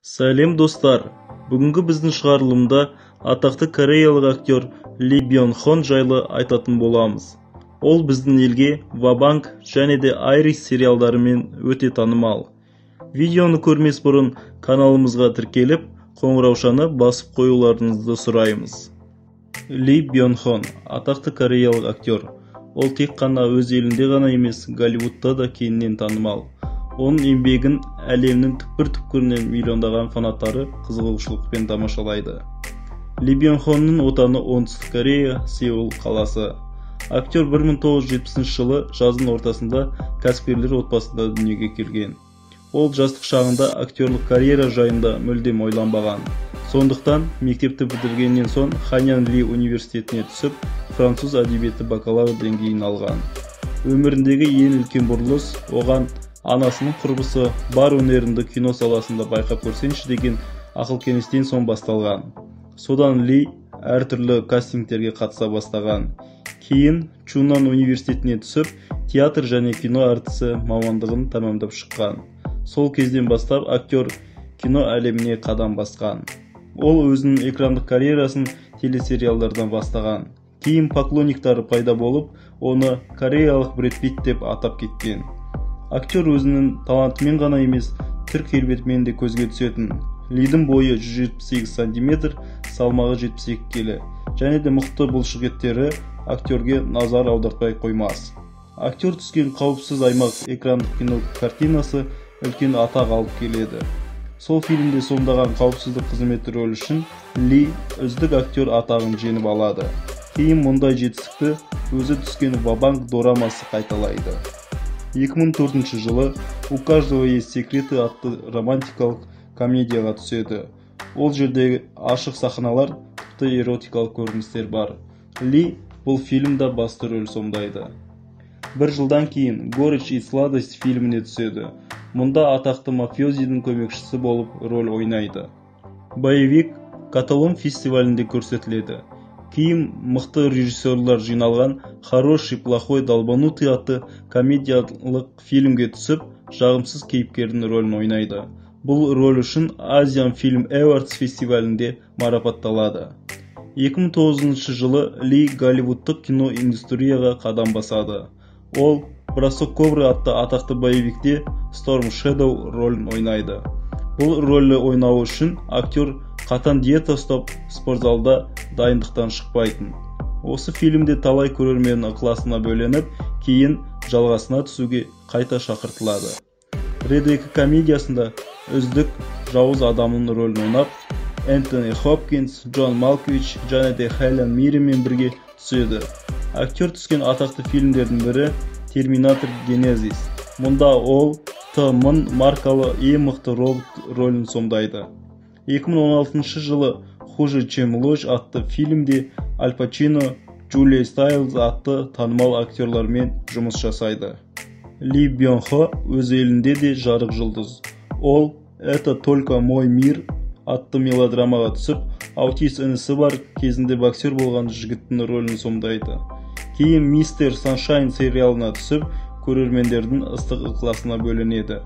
Сәлем достар! Бүгінгі біздің шығарылымда атақты кореялық актер Ли Бьон Хон жайлы айтатын боламыз. Ол біздің елге Ва-банк және де Айрис сериалдарымен өте танымал. Видеоны көрмес бұрын каналымызға тіркеліп, қоңыраушаны басып қоюларыңызды сұраймыз. Ли Бьон Хон атақты кореялық актер. Ол тек қана өз елінде ғана емес, Голливудта да кеңінен танымал. Оның еңбегін әлемнің түкпір-түкпірінен миллиондаған фанаттары қызығушылықпен тамашалайды. Ли Бьон Хонның отаны Оңтүстік Корея, Сеул қаласы. Актер 1970 жылы жаздың ортасында кәсіпкерлер отбасында дүниеге келген. Ол жастық шағында актерлік карьера жайында мүлдем ойланбаған. Сондықтан мектепті бітіргеннен соң Ханьян Ли университетіне түсіп, француз әдебиеті бакалавр деңгейін алған. Өміріндегі ең үлкен бұрылыс оған анасының құрбысы бар өнерінді кино саласында байқап көрсеңші деген ақыл-кеңестен соң басталған. Содан Ли әртүрлі кастингтерге қатыса бастаған. Кейін Чунан университетіне түсіп, театр және кино әртісі мамандығын тәмамдап шыққан. Сол кезден бастап актер кино әлеміне қадам басқан. Ол өзінің экрандық карьерасын телесериалдардан бастаған. Кейін поклонниктары пайда болып, оны кореялық Брэд Питт деп атап кеткен. Актер өзінің талантымен ғана емес, түр келбетімен де көзге түсетін. Лидің бойы 178 см, салмағы 72 келі. Және де мықты бұлшықеттері актерге назар аудартпай қоймас. Актер түскен қауіпсіз аймақ экрандық кино картинасы үлкен атақ алып келеді. Сол фильмде сомдаған қауіпсіздік қызметі рөлі үшін Ли үздік актер атағын жеңіп алады. Кейін мұндай жетістікті өзі түскен Ва-банк дорамасы қайталайды. 2004 жылы «У каждого есть секреты» атты романтикалық комедияға түседі. Ол жердегі ашық сахналар, тіпті эротикалық көріністер бар. Ли бұл фильмда басты рөл сомдайды. Бір жылдан кейін «Горечь и сладость» фильміне түседі. Мұнда атақты мафиозидің көмекшісі болып рөл ойнайды. Боевик Каталон фестивалінде көрсетіледі. Кейін мықты режиссерлар жиналған «Хороший, плохой, долбанутый» атты комедиялық фильмге түсіп, жағымсыз кейіпкердің рөлін ойнайды. Бұл рөл үшін Asian Film Awards фестивалінде марапатталады. 2009 жылы Ли Голливудтық кино индустрияға қадам басады. Ол «Бросок кобры» атты атақты боевикте Storm Shadow рөлін ойнайды. Бұл рөлді ойнауы үшін актер қатаң диета ұстап, спортзалда дайындықтан шықпайтын. Осы фильмде талай көрерменнің ықыласына бөленіп, кейін жалғасына түсуге қайта шақыртылады. Ред 2 комедиясында үздік жауыз адамның рөлін ойнап, Энтони Хопкинс, Джон Малкович және де Хелен Мирренмен бірге түседі. Актер түскен атақты фильмдердің бірі Терминатор Генезис. Мұнда ол Т-1000 маркалы ең мықты робот рөлін сомдайды. 2016 жылы «Хуже, чем ложь» атты фильмде Аль Пачино, Джулия Стайлз атты танымал актерлармен жұмыс жасайды. Ли Бьон Хо өз елінде де жарық жұлдыз. Ол «Это только мой мир» атты мелодрамаға түсіп, аутист інісі бар кезінде боксер болған жігіттің рөлін сомдайды. Кейін «Мистер Саншайн» сериалына түсіп, көрермендердің ыстық ықыласына бөленеді.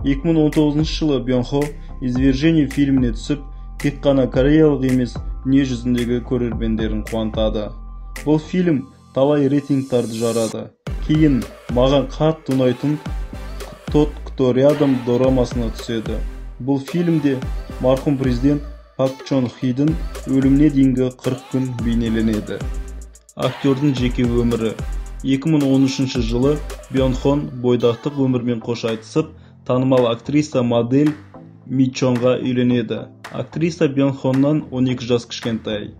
2019 жылы Бьон Хо «Извержение» фильміне түсіп, тек қана кореялық емес, дүние жүзіндегі көрермендерін қуантады. Бұл фильм талай рейтингтарды жарады. Кейін «Маған қатты ұнайтын Тот, кто рядом» дорамасына түседі. Бұл фильмде марқұм президент Пак Чон Хидің өліміне дейінгі 40 күн бейнеленеді. Актердің жеке өмірі. 2013 жылы Бьон Хон бойдақтық өмірмен қош айтысып, танымал актриса модель Ми Чонға үйленеді. Актриса Бьон Хоннан 12 жас кішкентай.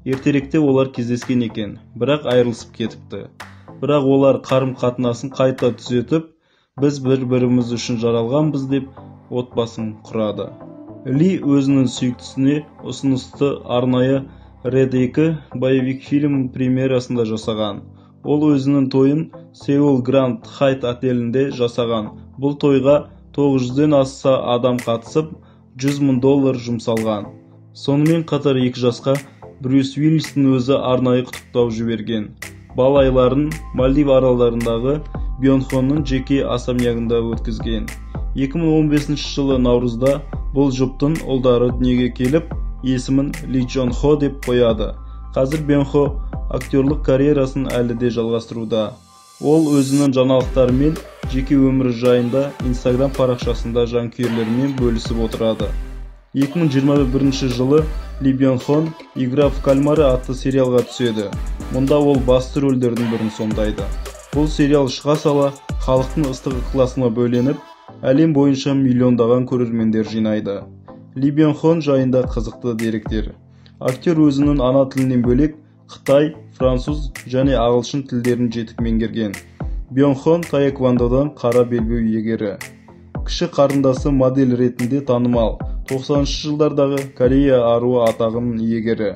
Ертеректе олар кездескен екен, бірақ айырылысып кетіпті. Бірақ олар қарым-қатынасын қайта түзетіп, біз бір-біріміз үшін жаралғанбыз деп отбасын құрады. Ли өзінің сүйіктісіне ұсынысты арнайы Ред 2 боевик фильм премьерасында жасаған. Ол өзінің тойын Сеул Гранд Хайт отелінде жасаған. Бұл тойға 900-ден аса адам қатысып, $100,000 жұмсалған. Сонымен қатар 2 жасқа Брюс Уиллистің өзі арнайы құттықтау жіберген. Бал айларын Мальдив аралдарындағы Бьон Хонның жеке особнягында өткізген. 2015 жылы наурызда Бұл жұптың ұлдары дүниеге келіп, есімін Ли Джон Хо деп қояды. Қазір Бен Хо актерлік карьерасын әлі де жалғастыруда. Ол өзінің жаңалықтары мен жеке өмірі жайында Instagram парақшасында жанкүйерлерімен бөлісіп отырады. 2021 жылы Ли Бен Хо «Игра в кальмара» атты сериалға түседі. Мұнда ол басты рөлдердің бірін сомдайды. Бұл сериал шыға сала халықтың ыстық ықыласына бөленіп, әлем бойынша миллиондаған көрермендер жинайды. Ли Бен Хо жайында қызықты деректер. Актер өзінің ана тілінен бөлек Қытай, француз және ағылшын тілдерін жетік меңгерген. Бен Хо таэквондодан қара белбеу иегері. Кіші қарындасы модель ретінде танымал. 90-шы жылдардағы Корея аруы атағының иегері.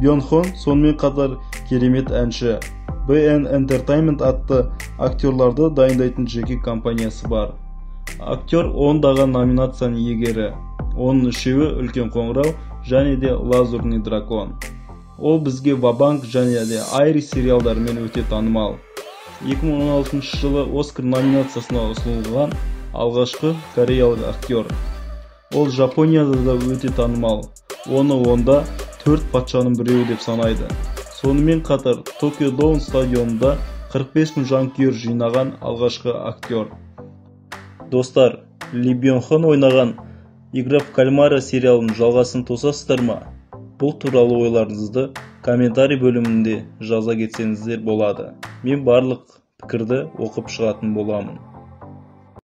Бен Хо сонымен қатар керемет әнші. BN Entertainment атты актерларды дайындайтын жеке компаниясы бар. Актер 10-даған номинацияның иегері. Оның 3-еуі «Үлкен қоңырау» және де «Лазурный дракон». Ол бізге «Ва-банк» және де «Айрис» сериалдарымен өте танымал. 2016 жылы Оскар номинациясына ұсынылған алғашқы кореялық актер. Ол Жапонияда да өте танымал. Оны онда 4 патшаның біреуі деп санайды. Сонымен қатар Токио Доун стадионында 45 мың жанкүйер жинаған алғашқы актер. Достар, Ли Бен Хо ойнаған «Игра в кальмара» сериалының жалғасын тосасыздар ма? Бұл туралы ойларыңызды комментарий бөлімінде жаза кетсеңіздер болады. Мен барлық пікірді оқып шығатын боламын.